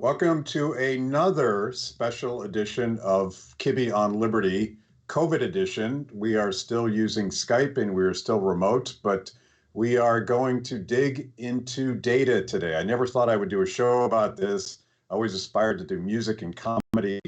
Welcome to another special edition of Kibbe on Liberty, COVID edition. We are still using Skype and we are still remote, but we are going to dig into data today. I never thought I would do a show about this. I always aspired to do music and comedy,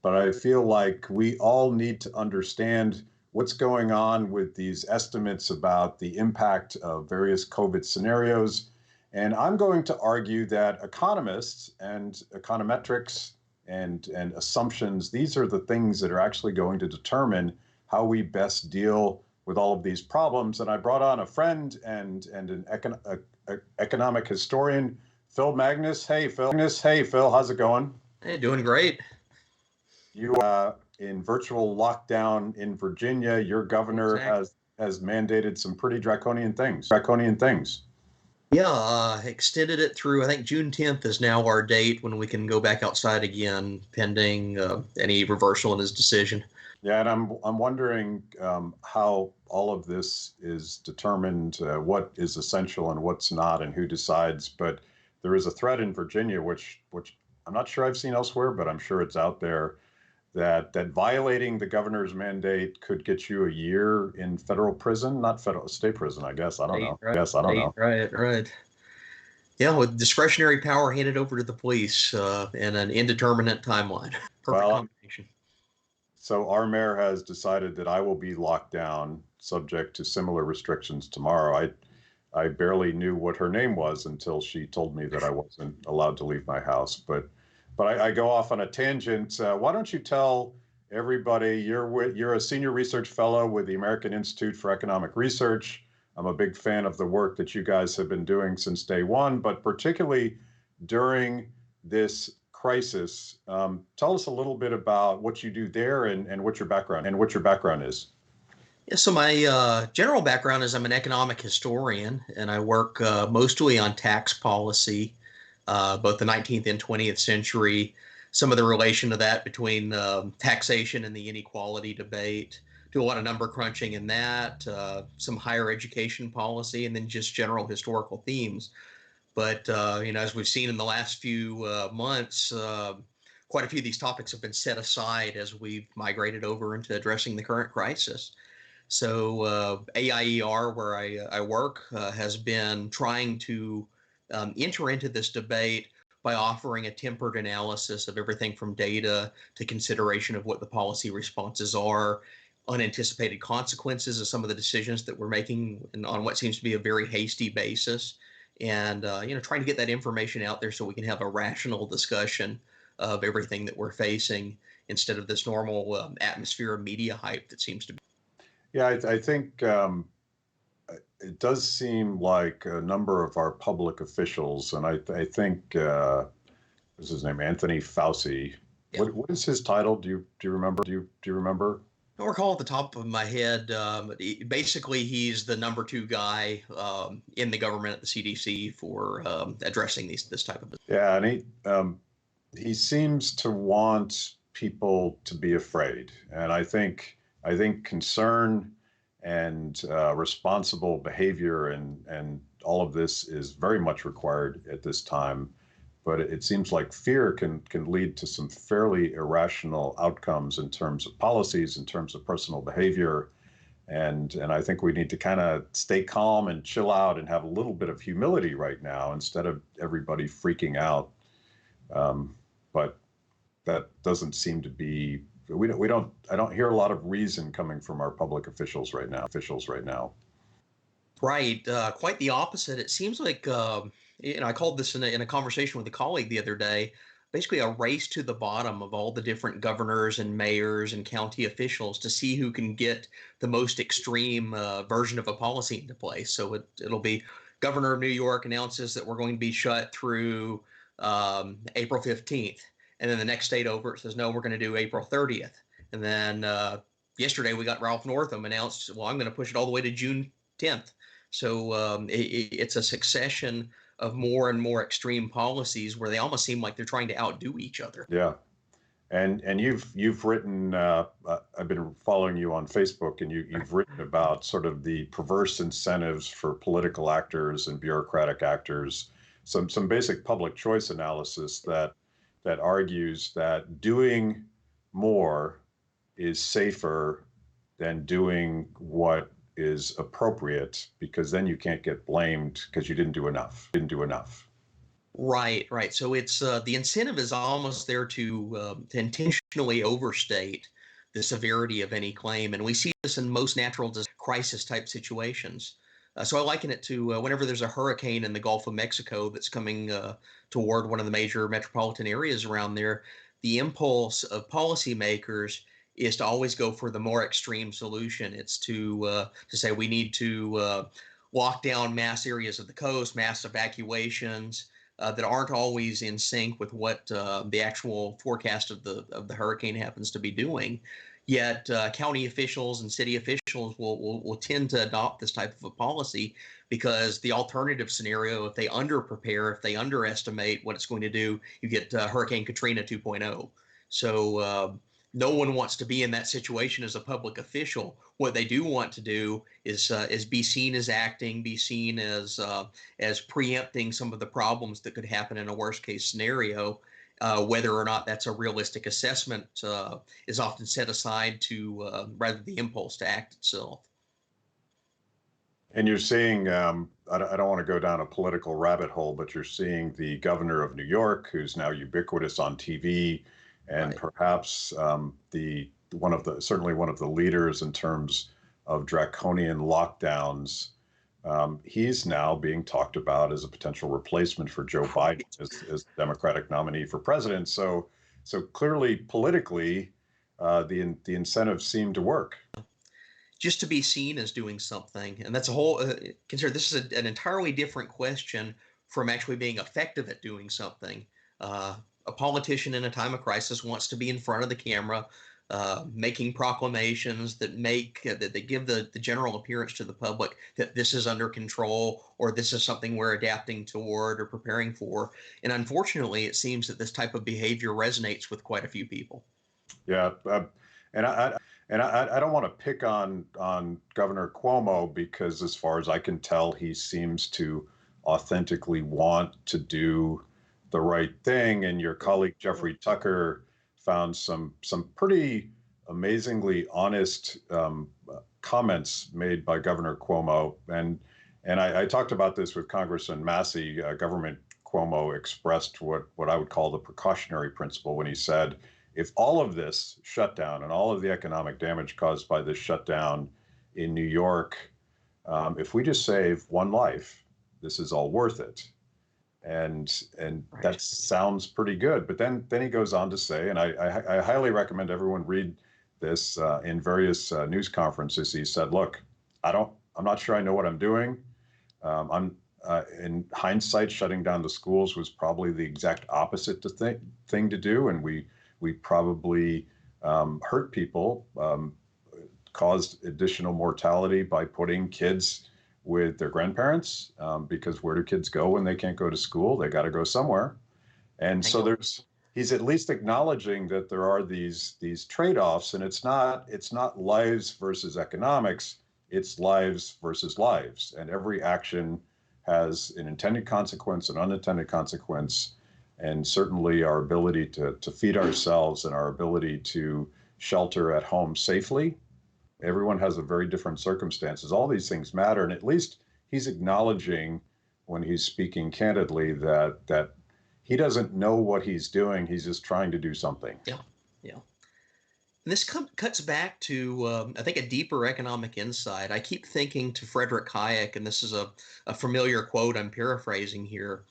but I feel like we all need to understand what's going on with these estimates about the impact of various COVID scenarios. And I'm going to argue that economists and econometrics and assumptions, these are the things that are actually going to determine how we best deal with all of these problems. And I brought on a friend and an economic historian, Phillip Magness. Hey, Phil, how's it going? Hey, doing great. You in virtual lockdown in Virginia, your governor has mandated some pretty draconian things. Yeah, extended it through, I think June 10th is now our date when we can go back outside again, pending any reversal in his decision. Yeah, and I'm wondering how all of this is determined, what is essential and what's not, and who decides. But there is a threat in Virginia, which I'm not sure I've seen elsewhere, but I'm sure it's out there, that violating the governor's mandate could get you a year in federal prison, not state prison, I guess. I don't know. Right. Yeah, with discretionary power handed over to the police and an indeterminate timeline. Perfect combination. So our mayor has decided that I will be locked down, subject to similar restrictions tomorrow. I barely knew what her name was until she told me that I wasn't allowed to leave my house. But I go off on a tangent. Why don't you tell everybody, you're a senior research fellow with the American Institute for Economic Research. I'm a big fan of the work that you guys have been doing since day one, but particularly during this crisis. Tell us a little bit about what you do there and what your background is. Yeah, so my general background is I'm an economic historian, and I work mostly on tax policy. Both the 19th and 20th century, some of the relation of that between taxation and the inequality debate, do a lot of number crunching in that, some higher education policy, and then just general historical themes. But, as we've seen in the last few months, quite a few of these topics have been set aside as we've migrated over into addressing the current crisis. So AIER, where I work, has been trying to enter into this debate by offering a tempered analysis of everything from data to consideration of what the policy responses are, unanticipated consequences of some of the decisions that we're making on what seems to be a very hasty basis, and trying to get that information out there so we can have a rational discussion of everything that we're facing instead of this normal atmosphere of media hype that seems to be. Yeah, I think it does seem like a number of our public officials, and I think what's his name, Anthony Fauci. Yeah. What is his title? Do you remember? Do you remember? I don't recall at the top of my head. Basically, he's the number 2 guy in the government at the CDC for addressing this type of. Yeah, and he seems to want people to be afraid, and I think concern and responsible behavior and all of this is very much required at this time. But it seems like fear can lead to some fairly irrational outcomes in terms of policies, in terms of personal behavior. And I think we need to kind of stay calm and chill out and have a little bit of humility right now instead of everybody freaking out. But that doesn't seem to be. I don't hear a lot of reason coming from our public officials right now. Right. Quite the opposite. It seems like, I called this in a conversation with a colleague the other day, basically a race to the bottom of all the different governors and mayors and county officials to see who can get the most extreme version of a policy into place. So it'll be Governor of New York announces that we're going to be shut through April 15th. And then the next state over, it says, no, we're going to do April 30th. And then yesterday we got Ralph Northam announced, well, I'm going to push it all the way to June 10th. So it's a succession of more and more extreme policies where they almost seem like they're trying to outdo each other. Yeah. And you've written, I've been following you on Facebook, and you've written about sort of the perverse incentives for political actors and bureaucratic actors, some basic public choice analysis that that argues that doing more is safer than doing what is appropriate, because then you can't get blamed because you didn't do enough. Right, right. So it's the incentive is almost there to intentionally overstate the severity of any claim, and we see this in most natural crisis type situations. So I liken it to whenever there's a hurricane in the Gulf of Mexico that's coming toward one of the major metropolitan areas around there. The impulse of policymakers is to always go for the more extreme solution. It's to say we need to lock down mass areas of the coast, mass evacuations that aren't always in sync with what the actual forecast of the hurricane happens to be doing. Yet county officials and city officials will tend to adopt this type of a policy because the alternative scenario, if they underprepare, if they underestimate what it's going to do, you get Hurricane Katrina 2.0. So no one wants to be in that situation as a public official. What they do want to do is be seen as acting, be seen as preempting some of the problems that could happen in a worst case scenario. Whether or not that's a realistic assessment is often set aside to rather the impulse to act itself. And you're seeing, I don't want to go down a political rabbit hole, but you're seeing the governor of New York, who's now ubiquitous on TV, and Right. perhaps certainly one of the leaders in terms of draconian lockdowns. He's now being talked about as a potential replacement for Joe Biden as Democratic nominee for president. So clearly, politically, the incentives seem to work. Just to be seen as doing something, and that's a whole. Consider this is an entirely different question from actually being effective at doing something. A politician in a time of crisis wants to be in front of the camera, making proclamations that they give the general appearance to the public that this is under control or this is something we're adapting toward or preparing for. And unfortunately, it seems that this type of behavior resonates with quite a few people. Yeah, and I don't want to pick on Governor Cuomo, because as far as I can tell, he seems to authentically want to do the right thing. And your colleague Jeffrey Tucker found some pretty amazingly honest comments made by Governor Cuomo. And I talked about this with Congressman Massey. Government Cuomo expressed what I would call the precautionary principle when he said, if all of this shutdown and all of the economic damage caused by this shutdown in New York, if we just save one life, this is all worth it. And Right. That sounds pretty good. But then he goes on to say, and I highly recommend everyone read this in various news conferences. He said, look, I'm not sure I know what I'm doing. In hindsight, shutting down the schools was probably the exact opposite thing to do. And we probably hurt people, caused additional mortality by putting kids with their grandparents, because where do kids go when they can't go to school? They got to go somewhere. And so he's at least acknowledging that there are these trade-offs, and it's not lives versus economics, it's lives versus lives. And every action has an intended consequence, an unintended consequence. And certainly our ability to feed ourselves and our ability to shelter at home safely, everyone has a very different circumstances. All these things matter. And at least he's acknowledging, when he's speaking candidly, that he doesn't know what he's doing. He's just trying to do something. Yeah, yeah. And this cuts back to, I think, a deeper economic insight. I keep thinking to Frederic Hayek, and this is a familiar quote I'm paraphrasing here.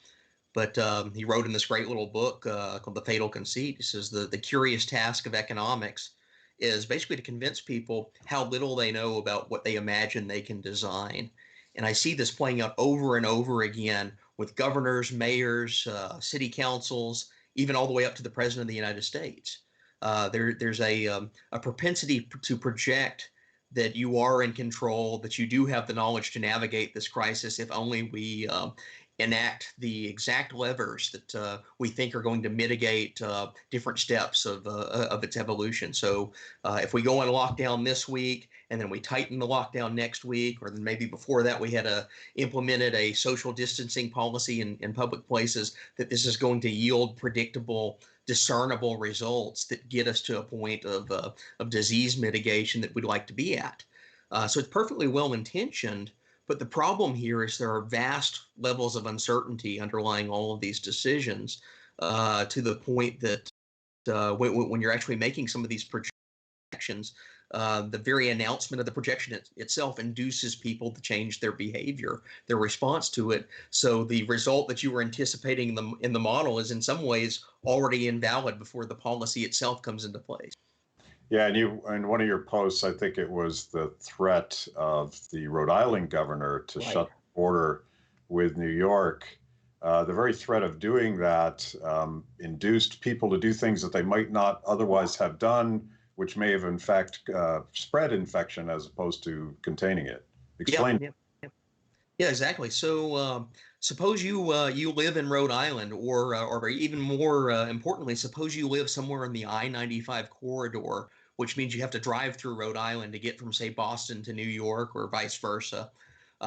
But he wrote in this great little book called The Fatal Conceit. He says the curious task of economics is basically to convince people how little they know about what they imagine they can design. And I see this playing out over and over again with governors, mayors, city councils, even all the way up to the president of the United States. There's a propensity to project that you are in control, that you do have the knowledge to navigate this crisis if only we enact the exact levers that we think are going to mitigate different steps of its evolution. So if we go on lockdown this week and then we tighten the lockdown next week, or then maybe before that we had implemented a social distancing policy in public places, that this is going to yield predictable, discernible results that get us to a point of disease mitigation that we'd like to be at. So it's perfectly well intentioned. But the problem here is there are vast levels of uncertainty underlying all of these decisions, to the point that when you're actually making some of these projections, the very announcement of the projection itself induces people to change their behavior, their response to it. So the result that you were anticipating in the model is in some ways already invalid before the policy itself comes into place. Yeah, and in one of your posts, I think it was the threat of the Rhode Island governor to Right. shut the border with New York. The very threat of doing that induced people to do things that they might not otherwise have done, which may have in fact spread infection as opposed to containing it. Explain. Yeah, exactly. So suppose you live in Rhode Island, or even more importantly, suppose you live somewhere in the I-95 corridor, which means you have to drive through Rhode Island to get from, say, Boston to New York, or vice versa.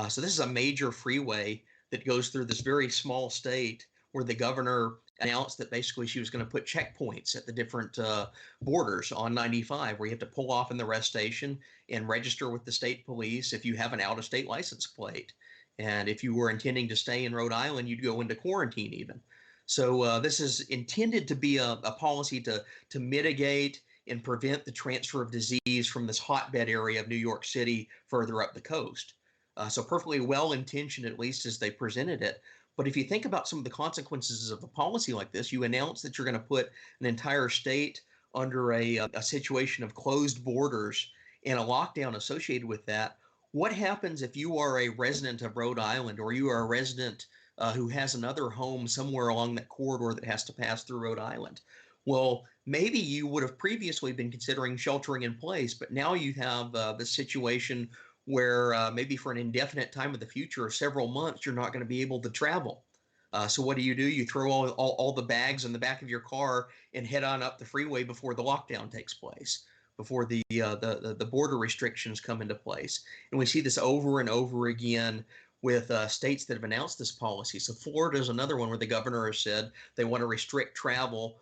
So this is a major freeway that goes through this very small state, where the governor announced that basically she was going to put checkpoints at the different borders on 95, where you have to pull off in the rest station and register with the state police if you have an out-of-state license plate. And if you were intending to stay in Rhode Island, you'd go into quarantine even. So this is intended to be a policy to mitigate and prevent the transfer of disease from this hotbed area of New York City further up the coast. So perfectly well-intentioned, at least as they presented it. But if you think about some of the consequences of a policy like this, you announce that you're going to put an entire state under a situation of closed borders and a lockdown associated with that. What happens if you are a resident of Rhode Island, or you are a resident who has another home somewhere along that corridor that has to pass through Rhode Island? Well, maybe you would have previously been considering sheltering in place, but now you have the situation where maybe for an indefinite time in the future, or several months, you're not going to be able to travel. So what do? You throw all the bags in the back of your car and head on up the freeway before the lockdown takes place, before the border restrictions come into place. And we see this over and over again with states that have announced this policy. So Florida is another one where the governor has said they want to restrict travel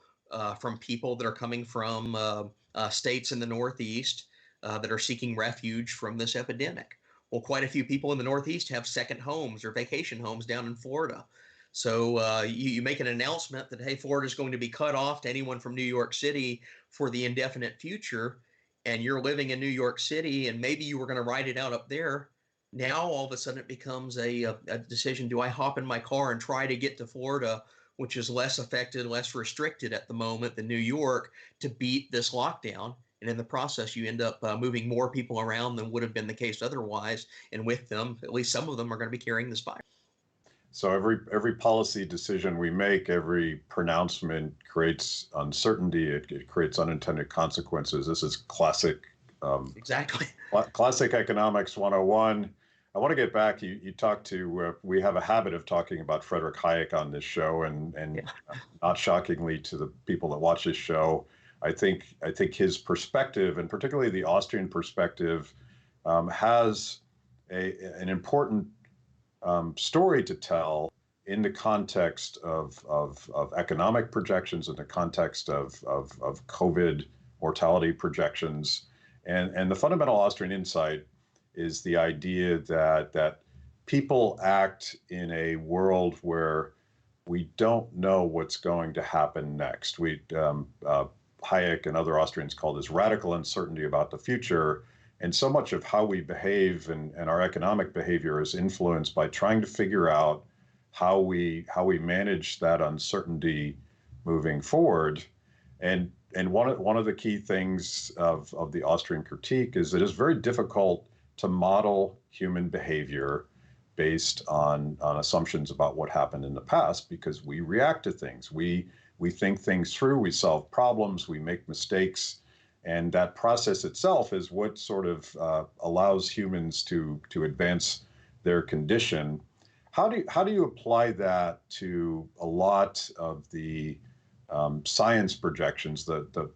from people that are coming from states in the Northeast that are seeking refuge from this epidemic. Well, quite a few people in the Northeast have second homes or vacation homes down in Florida. So you make an announcement that, hey, Florida is going to be cut off to anyone from New York City for the indefinite future, and you're living in New York City, and maybe you were going to ride it out up there. Now, all of a sudden, it becomes a decision. Do I hop in my car and try to get to Florida, which is less affected, less restricted at the moment than New York, to beat this lockdown? And in the process, you end up moving more people around than would have been the case otherwise. And with them, at least some of them are going to be carrying this virus. So every policy decision we make, every pronouncement creates uncertainty. It creates unintended consequences. This is classic. Exactly. Classic economics 101. I want to get back. You talked to. We have a habit of talking about Frederic Hayek on this show, and yeah. Not shockingly to the people that watch this show, I think his perspective, and particularly the Austrian perspective, has an important story to tell in the context of economic projections, in the context of COVID mortality projections, and the fundamental Austrian insight is the idea that people act in a world where we don't know what's going to happen next. Hayek and other Austrians call this radical uncertainty about the future. And so much of how we behave and our economic behavior is influenced by trying to figure out how we manage that uncertainty moving forward. And one of the key things of the Austrian critique is that it's very difficult to model human behavior based on assumptions about what happened in the past, because we react to things. We think things through, we solve problems, we make mistakes. And that process itself is what sort of allows humans to advance their condition. How do you apply that to a lot of the science projections, the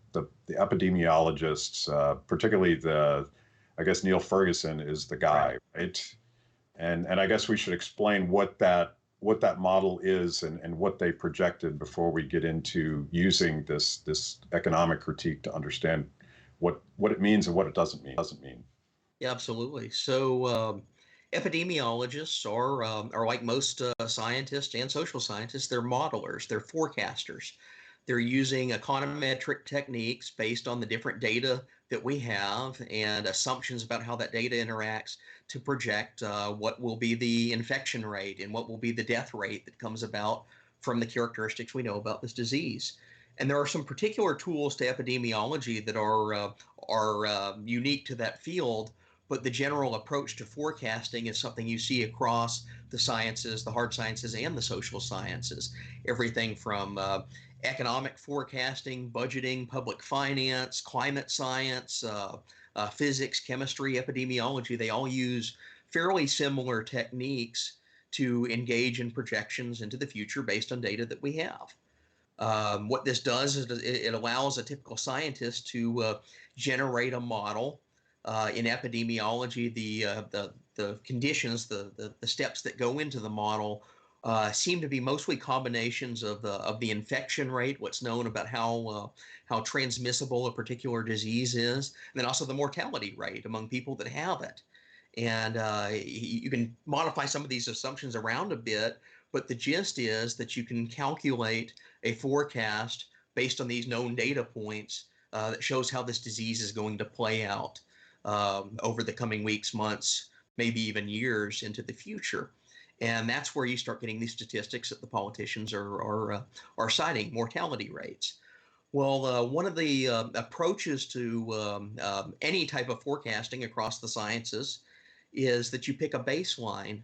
epidemiologists, particularly I guess Neil Ferguson is the guy, right? And I guess we should explain what that model is and what they projected before we get into using this economic critique to understand what it means and what it doesn't mean. Yeah, absolutely. So epidemiologists are like most scientists and social scientists. They're modelers. They're forecasters. They're using econometric techniques based on the different data that we have and assumptions about how that data interacts to project what will be the infection rate and what will be the death rate that comes about from the characteristics we know about this disease. And there are some particular tools to epidemiology that are unique to that field, but the general approach to forecasting is something you see across the sciences, the hard sciences, and the social sciences. Everything from economic forecasting, budgeting, public finance, climate science, physics, chemistry, epidemiology, they all use fairly similar techniques to engage in projections into the future based on data that we have. What this does is it allows a typical scientist to generate a model. In epidemiology, the conditions, the steps that go into the model seem to be mostly combinations of the infection rate, what's known about how transmissible a particular disease is, and then also the mortality rate among people that have it. And you can modify some of these assumptions around a bit, but the gist is that you can calculate a forecast based on these known data points that shows how this disease is going to play out over the coming weeks, months, maybe even years into the future. And that's where you start getting these statistics that the politicians are citing, mortality rates. Well, one of the approaches to any type of forecasting across the sciences is that you pick a baseline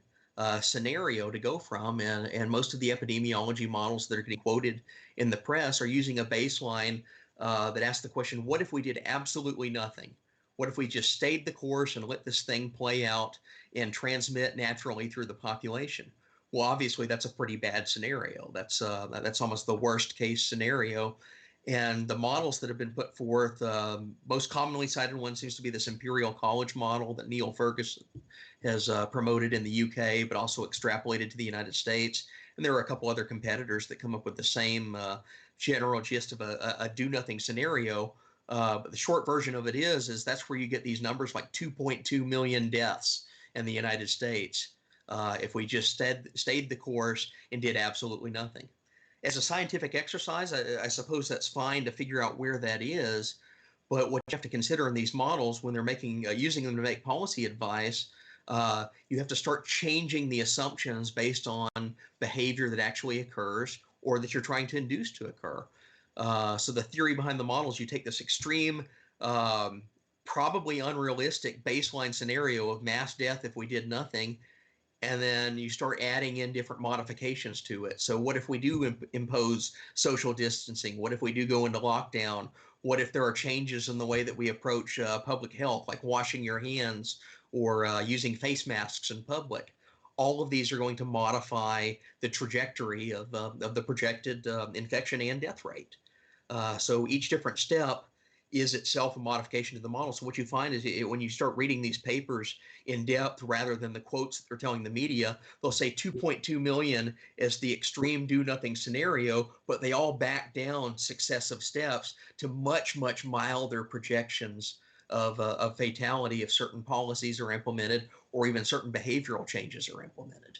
scenario to go from, and most of the epidemiology models that are getting quoted in the press are using a baseline that asks the question, what if we did absolutely nothing? What if we just stayed the course and let this thing play out and transmit naturally through the population? Well, obviously, that's a pretty bad scenario. That's almost the worst case scenario. And the models that have been put forth, most commonly cited one seems to be this Imperial College model that Neil Ferguson has promoted in the UK, but also extrapolated to the United States. And there are a couple other competitors that come up with the same general gist of a do-nothing scenario. But the short version of it is that's where you get these numbers like 2.2 million deaths in the United States if we just stayed the course and did absolutely nothing. As a scientific exercise, I suppose that's fine to figure out where that is. But what you have to consider in these models when they're using them to make policy advice, you have to start changing the assumptions based on behavior that actually occurs or that you're trying to induce to occur. So the theory behind the models, you take this extreme, probably unrealistic baseline scenario of mass death if we did nothing, and then you start adding in different modifications to it. So what if we do impose social distancing? What if we do go into lockdown? What if there are changes in the way that we approach public health, like washing your hands or using face masks in public? All of these are going to modify the trajectory of the projected infection and death rate. So each different step is itself a modification of the model. So what you find is when you start reading these papers in depth, rather than the quotes that they're telling the media, they'll say 2.2 million as the extreme do-nothing scenario, but they all back down successive steps to much, much milder projections of fatality if certain policies are implemented or even certain behavioral changes are implemented.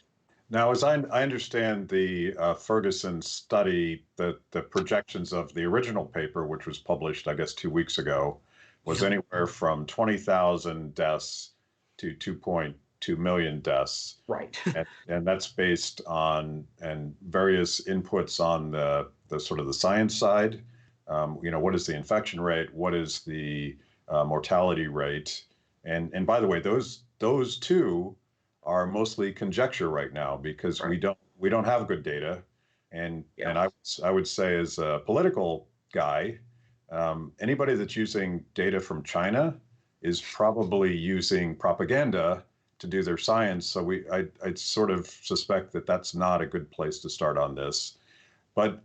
Now, as I understand the Ferguson study, the projections of the original paper, which was published, I guess, 2 weeks ago, was anywhere from 20,000 deaths to 2.2 million deaths. Right. and that's based on various inputs on the sort of the science side. What is the infection rate? What is the mortality rate? And by the way, those two are mostly conjecture right now because we don't have good data, and I would say as a political guy, anybody that's using data from China is probably using propaganda to do their science. So I sort of suspect that that's not a good place to start on this. But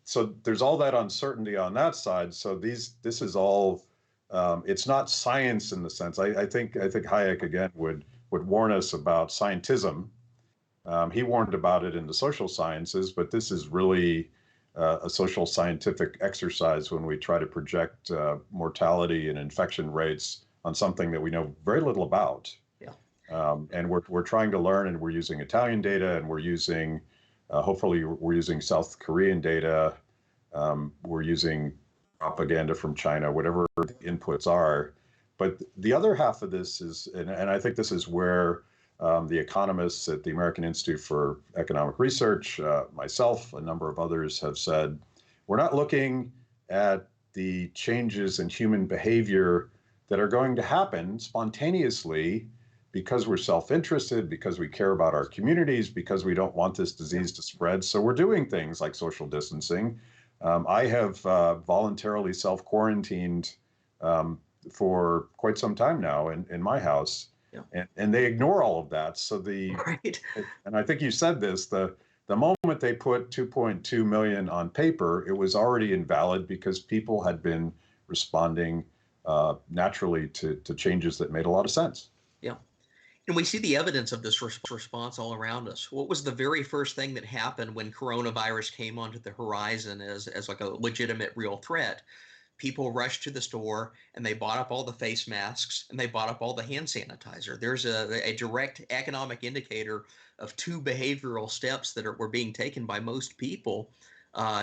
so there's all that uncertainty on that side. So this is all, it's not science in the sense. I think Hayek again would warn us about scientism. He warned about it in the social sciences, but this is really a social scientific exercise when we try to project mortality and infection rates on something that we know very little about. Yeah. And we're trying to learn, and we're using Italian data, and we're using hopefully we're using South Korean data. We're using propaganda from China, whatever the inputs are. But the other half of this is, and I think this is where the economists at the American Institute for Economic Research, myself, a number of others have said, we're not looking at the changes in human behavior that are going to happen spontaneously because we're self-interested, because we care about our communities, because we don't want this disease to spread. So we're doing things like social distancing. I have voluntarily self-quarantined for quite some time now in my house. Yeah. And they ignore all of that. So right. And I think you said this, the moment they put 2.2 million on paper, it was already invalid because people had been responding naturally to changes that made a lot of sense. Yeah. And we see the evidence of this response all around us. What was the very first thing that happened when coronavirus came onto the horizon as like a legitimate real threat? People rushed to the store and they bought up all the face masks and they bought up all the hand sanitizer. There's a direct economic indicator of two behavioral steps that were being taken by most people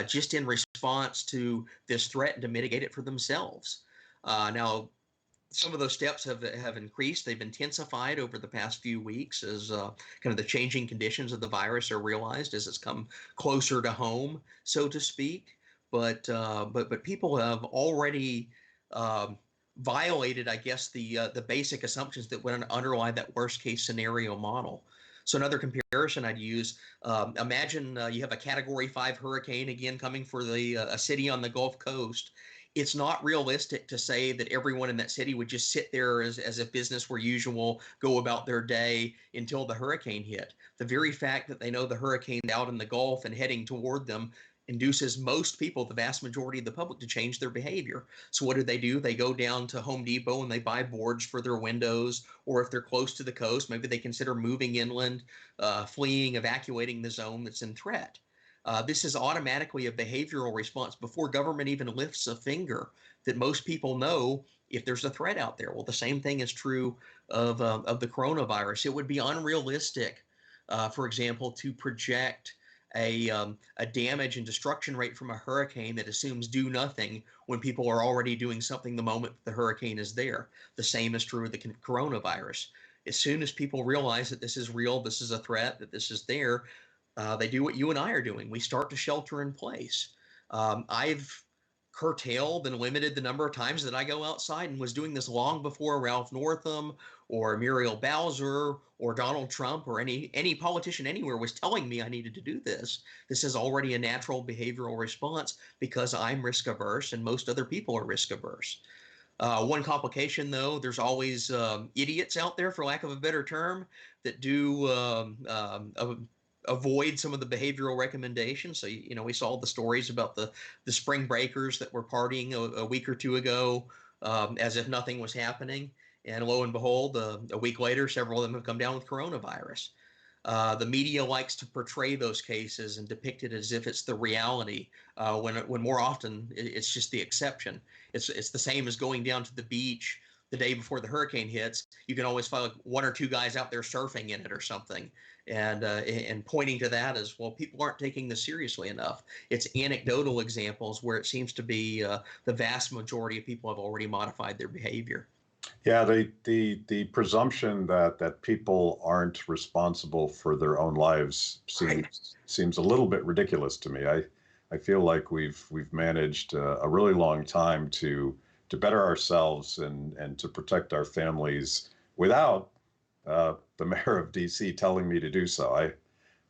just in response to this threat and to mitigate it for themselves. Now, some of those steps have increased. They've intensified over the past few weeks as kind of the changing conditions of the virus are realized as it's come closer to home, so to speak. But people have already violated, I guess, the basic assumptions that would underlie that worst case scenario model. So another comparison I'd use: imagine you have a Category 5 hurricane again coming for a city on the Gulf Coast. It's not realistic to say that everyone in that city would just sit there as if business were usual, go about their day until the hurricane hit. The very fact that they know the hurricane's out in the Gulf and heading toward them induces most people, the vast majority of the public, to change their behavior. So what do? They go down to Home Depot and they buy boards for their windows, or if they're close to the coast, maybe they consider moving inland, fleeing, evacuating the zone that's in threat. This is automatically a behavioral response before government even lifts a finger, that most people know if there's a threat out there. Well, the same thing is true of the coronavirus. It would be unrealistic, for example, to project a damage and destruction rate from a hurricane that assumes do nothing when people are already doing something the moment the hurricane is there. The same is true of the coronavirus. As soon as people realize that this is real, this is a threat, that this is there, they do what you and I are doing. We start to shelter in place. I've curtailed and limited the number of times that I go outside, and was doing this long before Ralph Northam or Muriel Bowser or Donald Trump or any politician anywhere was telling me I needed to do this. This is already a natural behavioral response because I'm risk averse and most other people are risk averse. One complication, though, there's always idiots out there, for lack of a better term, that do avoid some of the behavioral recommendations. So, we saw the stories about the spring breakers that were partying a week or two ago as if nothing was happening. And lo and behold, a week later, several of them have come down with coronavirus. The media likes to portray those cases and depict it as if it's the reality, when more often it's just the exception. It's the same as going down to the beach the day before the hurricane hits. You can always find one or two guys out there surfing in it or something, and pointing to that as, well, people aren't taking this seriously enough. It's anecdotal examples where it seems to be the vast majority of people have already modified their behavior. Yeah, the presumption that people aren't responsible for their own lives seems a little bit ridiculous to me. I feel like we've managed a really long time to better ourselves and to protect our families without the mayor of DC telling me to do so.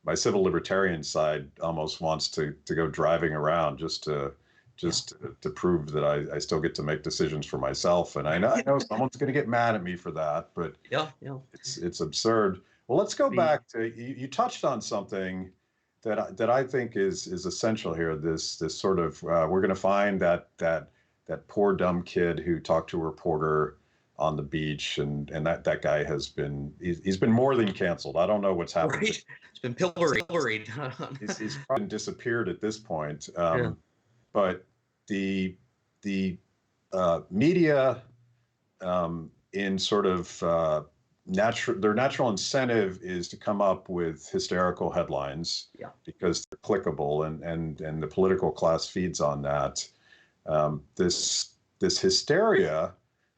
My civil libertarian side almost wants to go driving around just to just to prove that I still get to make decisions for myself. And I know someone's going to get mad at me for that, but it's absurd. Well, let's go back to you touched on something that I think is essential here. This sort of we're going to find that poor dumb kid who talked to a reporter on the beach, and that guy he's been more than canceled. I don't know what's happened. Right. It's been pilloried. He's probably disappeared at this point. But the media in sort of their natural incentive is to come up with hysterical headlines because they're clickable, and the political class feeds on that. This hysteria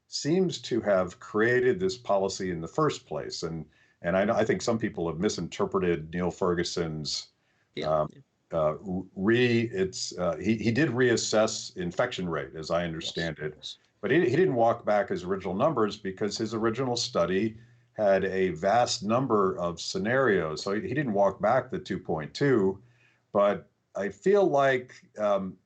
seems to have created this policy in the first place, and I think some people have misinterpreted Neil Ferguson's. He did reassess infection rate, as I understand it, but he didn't walk back his original numbers because his original study had a vast number of scenarios. So he didn't walk back the 2.2, but I feel like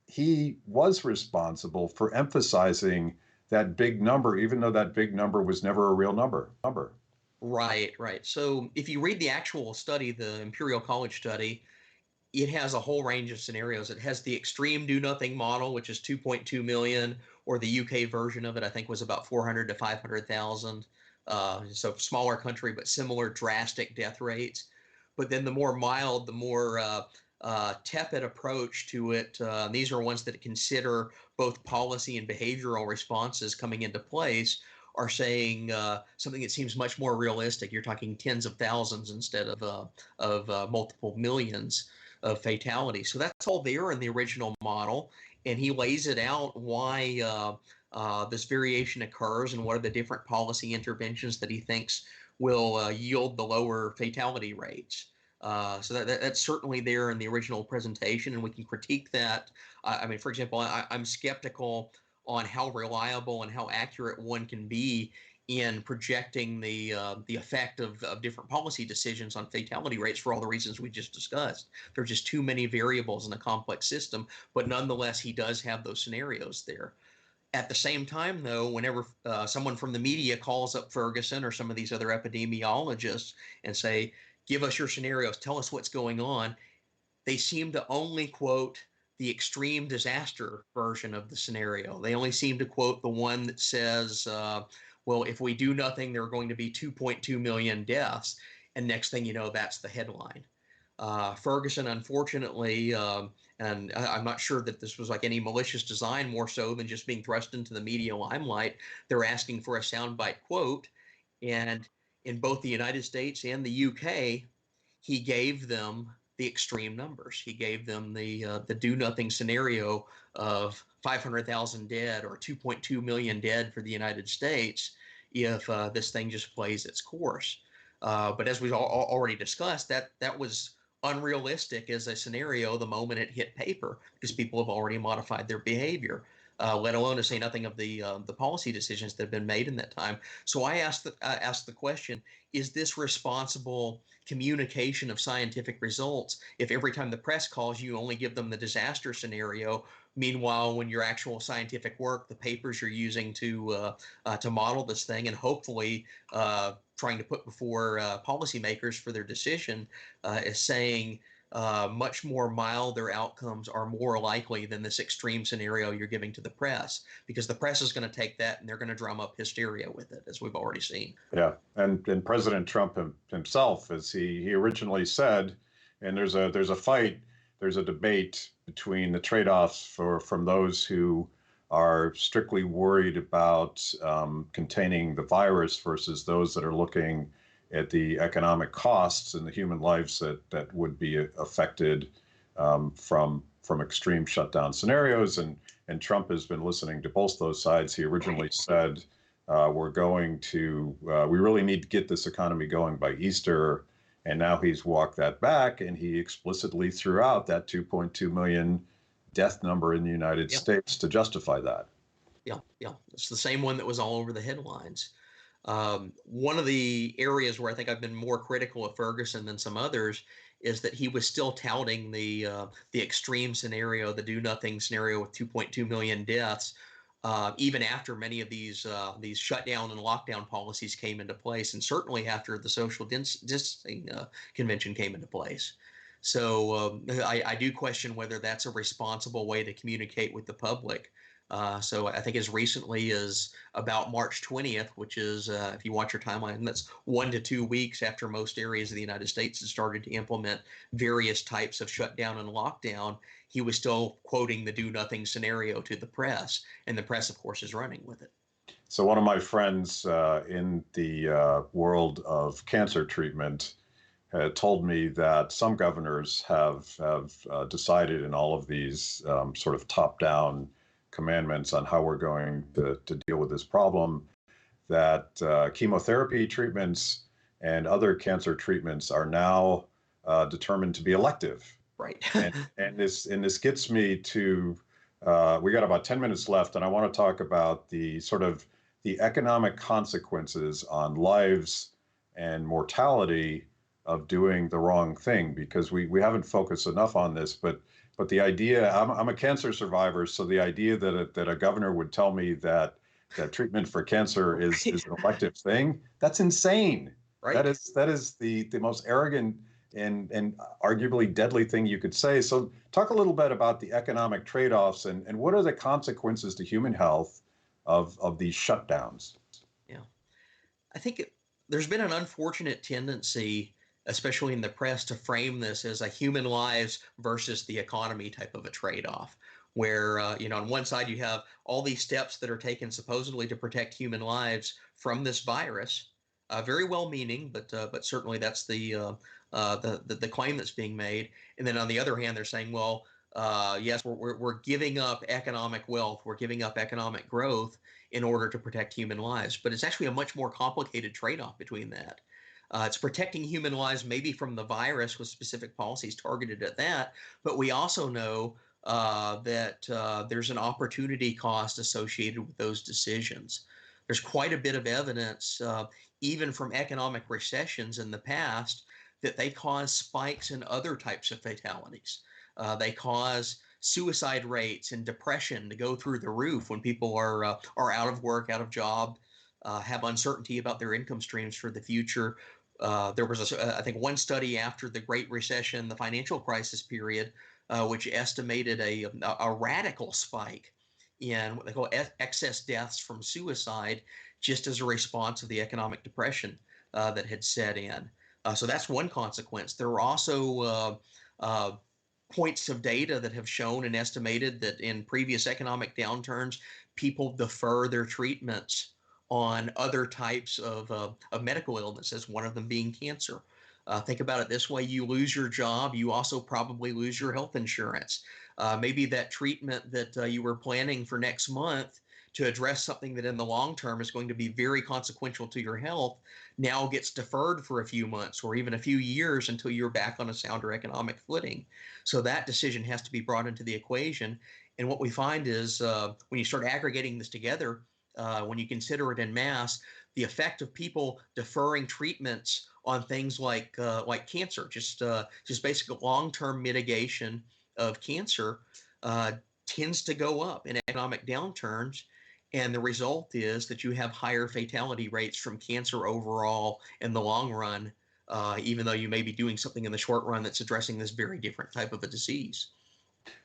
he was responsible for emphasizing that big number, even though that big number was never a real number. Right. So if you read the actual study, the Imperial College study, it has a whole range of scenarios. It has the extreme do-nothing model, which is 2.2 million, or the UK version of it, I think, was about 400 to 500,000. So smaller country, but similar drastic death rates. But then the more mild, the more tepid approach to it. These are ones that consider both policy and behavioral responses coming into place, are saying something that seems much more realistic. You're talking tens of thousands instead of multiple millions of fatalities. So that's all there in the original model, and he lays it out why this variation occurs and what are the different policy interventions that he thinks will yield the lower fatality rates. So that's certainly there in the original presentation, and we can critique that. I mean, for example, I'm skeptical on how reliable and how accurate one can be in projecting the effect of different policy decisions on fatality rates for all the reasons we just discussed. There are just too many variables in a complex system, but nonetheless, he does have those scenarios there. At the same time, though, whenever someone from the media calls up Ferguson or some of these other epidemiologists and say, give us your scenarios, tell us what's going on, they seem to only quote the extreme disaster version of the scenario. They only seem to quote the one that says, well, if we do nothing, there are going to be 2.2 million deaths. And next thing you know, that's the headline. Ferguson, unfortunately, and I'm not sure that this was like any malicious design, more so than just being thrust into the media limelight. They're asking for a soundbite quote. And in both the United States and the UK, he gave them the extreme numbers. He gave them the do-nothing scenario of 500,000 dead or 2.2 million dead for the United States if this thing just plays its course. But as we've already discussed, that was unrealistic as a scenario the moment it hit paper, because people have already modified their behavior, let alone to say nothing of the policy decisions that have been made in that time. So I asked the question, is this responsible communication of scientific results if every time the press calls you only give them the disaster scenario? Meanwhile, when your actual scientific work, the papers you're using to model this thing and hopefully trying to put before policymakers for their decision is saying much more milder outcomes are more likely than this extreme scenario you're giving to the press, because the press is going to take that and they're going to drum up hysteria with it, as we've already seen. Yeah, and President Trump himself, as he originally said, and there's a debate between the trade-offs from those who are strictly worried about containing the virus versus those that are looking at the economic costs and the human lives that would be affected from extreme shutdown scenarios. And Trump has been listening to both those sides. He originally said, we really need to get this economy going by Easter. And now he's walked that back, and he explicitly threw out that 2.2 million death number in the United States to justify that. Yeah. It's the same one that was all over the headlines. One of the areas where I think I've been more critical of Ferguson than some others is that he was still touting the extreme scenario, the do nothing scenario with 2.2 million deaths, even after many of these shutdown and lockdown policies came into place, and certainly after the social distancing convention came into place. So I do question whether that's a responsible way to communicate with the public. So I think as recently as about March 20th, which is, if you watch your timeline, that's 1 to 2 weeks after most areas of the United States had started to implement various types of shutdown and lockdown, he was still quoting the do nothing scenario to the press. And the press, of course, is running with it. So one of my friends in the world of cancer treatment told me that some governors have decided in all of these sort of top-down commandments on how we're going to deal with this problem, that chemotherapy treatments and other cancer treatments are now determined to be elective. Right. and this gets me to we got about 10 minutes left, and I want to talk about the sort of the economic consequences on lives and mortality of doing the wrong thing, because we haven't focused enough on this. But the idea, I'm a cancer survivor, so the idea that a governor would tell me that treatment for cancer is an elective thing, that's insane. Right. That is the most arrogant and arguably deadly thing you could say. So talk a little bit about the economic trade-offs and what are the consequences to human health of these shutdowns? Yeah, I think there's been an unfortunate tendency, especially in the press, to frame this as a human lives versus the economy type of a trade-off, where on one side you have all these steps that are taken supposedly to protect human lives from this virus, very well-meaning, but certainly that's the claim that's being made. And then on the other hand, they're saying, well, yes, we're giving up economic wealth, we're giving up economic growth in order to protect human lives. But it's actually a much more complicated trade-off between that. It's protecting human lives maybe from the virus with specific policies targeted at that, but we also know that there's an opportunity cost associated with those decisions. There's quite a bit of evidence, even from economic recessions in the past, that they cause spikes in other types of fatalities. They cause suicide rates and depression to go through the roof when people are out of work, out of job, have uncertainty about their income streams for the future. There was, I think, one study after the Great Recession, the financial crisis period, which estimated a radical spike in what they call excess deaths from suicide, just as a response of the economic depression that had set in. So that's one consequence. There are also points of data that have shown and estimated that in previous economic downturns, people defer their treatments on other types of medical illnesses, one of them being cancer. Think about it this way: you lose your job, you also probably lose your health insurance. Maybe that treatment that you were planning for next month to address something that in the long term is going to be very consequential to your health now gets deferred for a few months or even a few years until you're back on a sounder economic footing. So that decision has to be brought into the equation. And what we find is when you start aggregating this together, when you consider it in mass, the effect of people deferring treatments on things like cancer, just basic long-term mitigation of cancer, tends to go up in economic downturns. And the result is that you have higher fatality rates from cancer overall in the long run, even though you may be doing something in the short run that's addressing this very different type of a disease.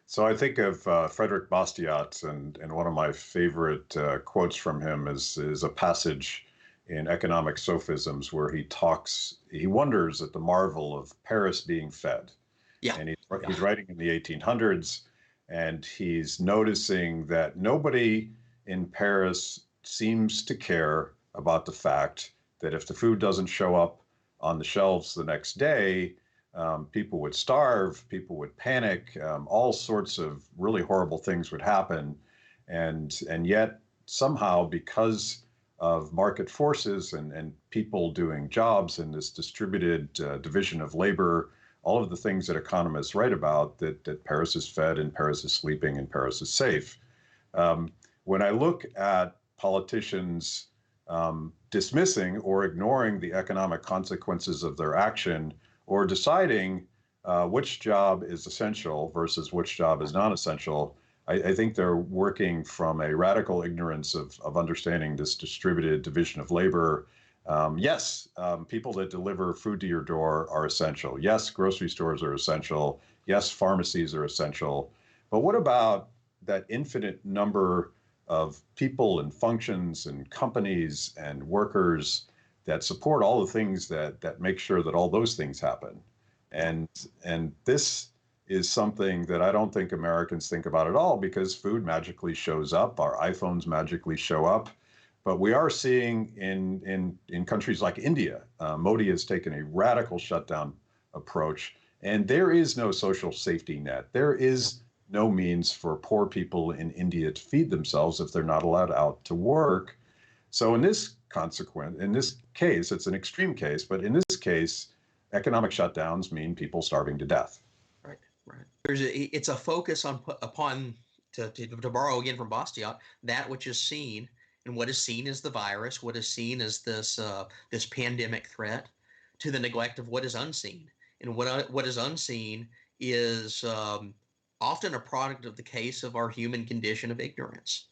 So I think of Frederic Bastiat, and one of my favorite quotes from him is a passage in Economic Sophisms where he wonders at the marvel of Paris being fed. Yeah. And he's writing in the 1800s, and he's noticing that nobody in Paris seems to care about the fact that if the food doesn't show up on the shelves the next day, people would starve, people would panic, all sorts of really horrible things would happen. And yet somehow, because of market forces and people doing jobs in this distributed division of labor, all of the things that economists write about, that Paris is fed and Paris is sleeping and Paris is safe. When I look at politicians dismissing or ignoring the economic consequences of their action, or deciding which job is essential versus which job is non-essential. I think they're working from a radical ignorance of understanding this distributed division of labor. Yes, people that deliver food to your door are essential. Yes, grocery stores are essential. Yes, pharmacies are essential. But what about that infinite number of people and functions and companies and workers that support all the things that make sure that all those things happen? And this is something that I don't think Americans think about at all, because food magically shows up, our iPhones magically show up. But we are seeing in countries like India, Modi has taken a radical shutdown approach, and there is no social safety net. There is no means for poor people in India to feed themselves if they're not allowed out to work. So in this case, it's an extreme case, but in this case, economic shutdowns mean people starving to death. Right, right. It's a focus upon, to borrow again from Bastiat, that which is seen, and what is seen is the virus, what is seen as this pandemic threat, to the neglect of what is unseen. And what is unseen is often a product of the case of our human condition of ignorance.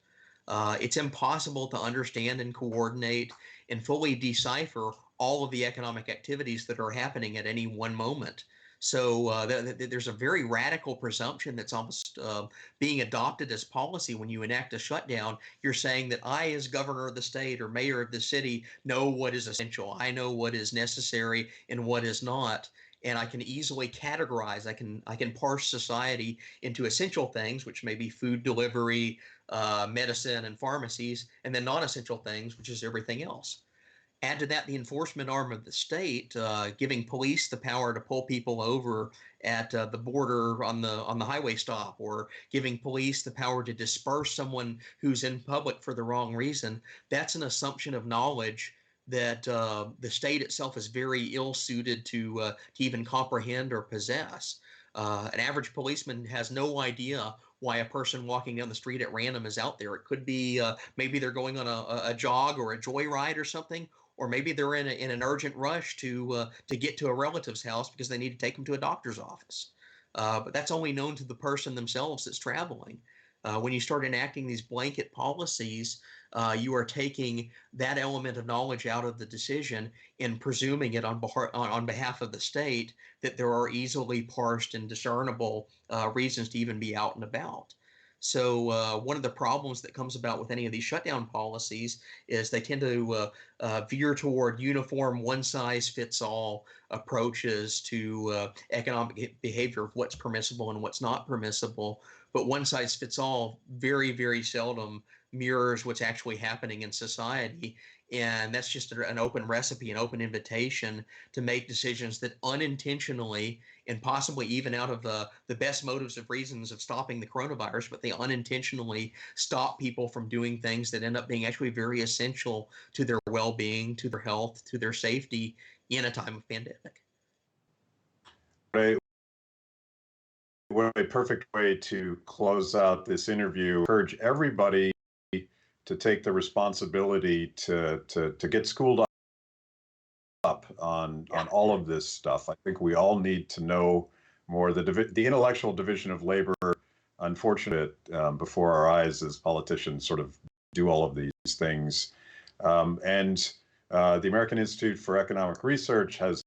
It's impossible to understand and coordinate and fully decipher all of the economic activities that are happening at any one moment. So there's a very radical presumption that's almost being adopted as policy when you enact a shutdown. You're saying that I, as governor of the state or mayor of the city, know what is essential. I know what is necessary and what is not. And I can easily categorize. I can parse society into essential things, which may be food delivery, medicine, and pharmacies, and then non-essential things, which is everything else. Add to that the enforcement arm of the state, giving police the power to pull people over at the border on the highway stop, or giving police the power to disperse someone who's in public for the wrong reason. That's an assumption of knowledge that the state itself is very ill-suited to even comprehend or possess. An average policeman has no idea why a person walking down the street at random is out there. It could be maybe they're going on a jog or a joyride or something, or maybe they're in an urgent rush to get to a relative's house because they need to take them to a doctor's office. But that's only known to the person themselves that's traveling. When you start enacting these blanket policies, you are taking that element of knowledge out of the decision and presuming it on behalf of the state that there are easily parsed and discernible reasons to even be out and about. So one of the problems that comes about with any of these shutdown policies is they tend to veer toward uniform, one-size-fits-all approaches to economic behavior of what's permissible and what's not permissible. But one-size-fits-all very, very seldom mirrors what's actually happening in society. And that's just an open recipe, an open invitation to make decisions that unintentionally, and possibly even out of the best motives of reasons of stopping the coronavirus, but they unintentionally stop people from doing things that end up being actually very essential to their well-being, to their health, to their safety in a time of pandemic. Right. What a perfect way to close out this interview. Encourage everybody to take the responsibility to get schooled up on all of this stuff. I think we all need to know more. The intellectual division of labor, unfortunate, before our eyes as politicians sort of do all of these things. And the American Institute for Economic Research has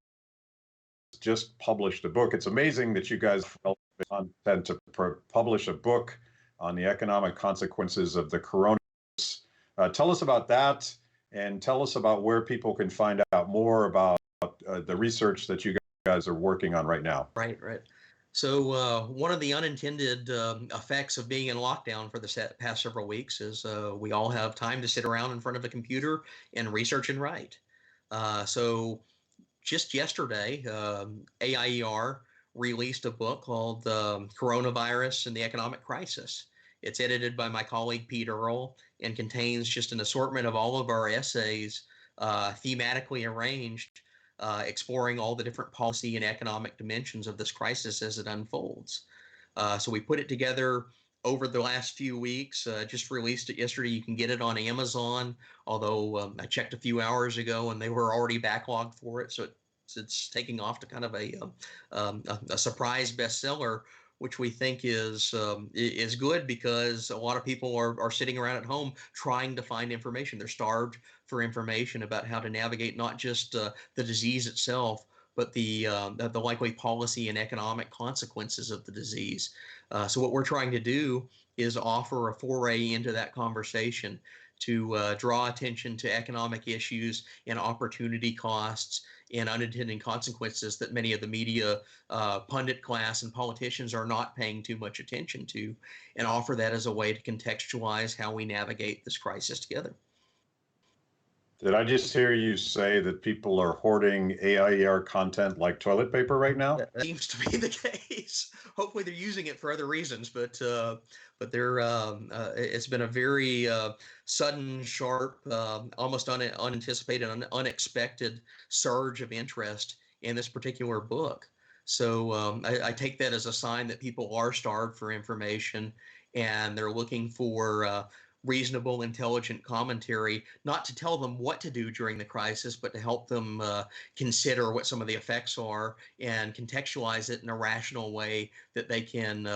just published a book. It's amazing that you guys felt the content to publish a book on the economic consequences of the coronavirus. Tell us about that, and tell us about where people can find out more about the research that you guys are working on right now. Right, right. So one of the unintended effects of being in lockdown for the past several weeks is we all have time to sit around in front of a computer and research and write. So just yesterday, AIER released a book called Coronavirus and the Economic Crisis. It's edited by my colleague Pete Earle and contains just an assortment of all of our essays, thematically arranged, exploring all the different policy and economic dimensions of this crisis as it unfolds. So we put it together over the last few weeks, just released it yesterday. You can get it on Amazon, although I checked a few hours ago and they were already backlogged for it. So it's taking off to kind of a surprise bestseller, which we think is good because a lot of people are sitting around at home trying to find information. They're starved for information about how to navigate not just the disease itself, but the likely policy and economic consequences of the disease. So what we're trying to do is offer a foray into that conversation to draw attention to economic issues and opportunity costs and unintended consequences that many of the media, pundit class, and politicians are not paying too much attention to, and offer that as a way to contextualize how we navigate this crisis together. Did I just hear you say that people are hoarding AIER content like toilet paper right now? That seems to be the case. Hopefully, they're using it for other reasons, but they're it's been a very sudden, sharp, almost unanticipated, unexpected surge of interest in this particular book. So I take that as a sign that people are starved for information, and they're looking for reasonable, intelligent commentary, not to tell them what to do during the crisis, but to help them consider what some of the effects are and contextualize it in a rational way that they can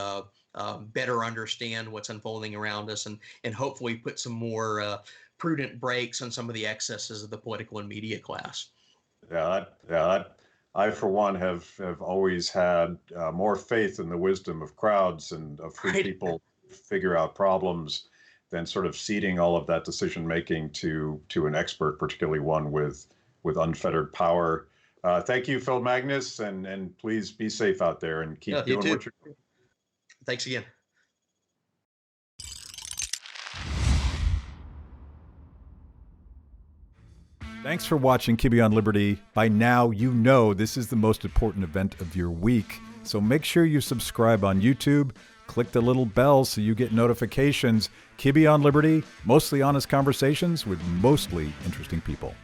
better understand what's unfolding around us, and hopefully put some more prudent brakes on some of the excesses of the political and media class. I, for one, have always had more faith in the wisdom of crowds and of free people to figure out problems than sort of ceding all of that decision making to an expert, particularly one with unfettered power. Thank you, Phillip Magness, and please be safe out there and keep doing what you're doing. Thanks again. Thanks for watching Kibbe on Liberty. By now, you know this is the most important event of your week. So make sure you subscribe on YouTube. Click the little bell so you get notifications. Kibbe on Liberty, mostly honest conversations with mostly interesting people.